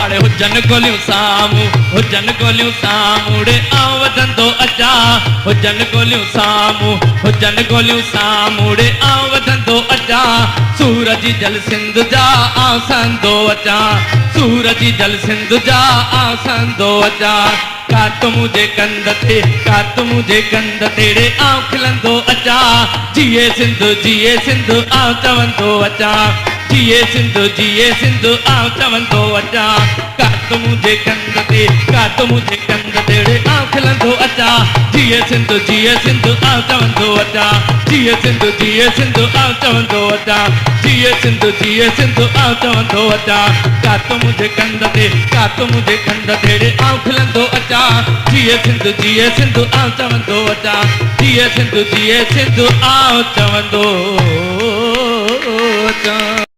हाणे हुजन गोलियूं साम्हूं हुजन गोलियूं साम्हूं आऊं वधंदो अचां हुजन गोलियूं साम्हूं हुजन गोलियूं साम्हूं आऊं वधंदो अचां सूरज जल सिंध जा आऊं संदो अचां सूरज जल सिंध जा आऊं संदो अचां कात मुझे कंद ते कात मुझे कंद तेरे आऊं खिलंदो अचां जिए सिंध आऊं चवंदो अचां जिए सिंध आऊं चवंदो अचां कात मुझे कंद ते तेरे आऊं खिलंदो अचां जिए सिंध आऊं चवंदो अचां जिए सिंध आऊं चवंदो अचां जिए सिंध आऊं चवंदो अचां कात मुझे कंद ते तेरे आऊं खिलंदो अचां जिए सिंध आऊं चवंदो अचां जिए सिंध आऊं चवंदो अचां।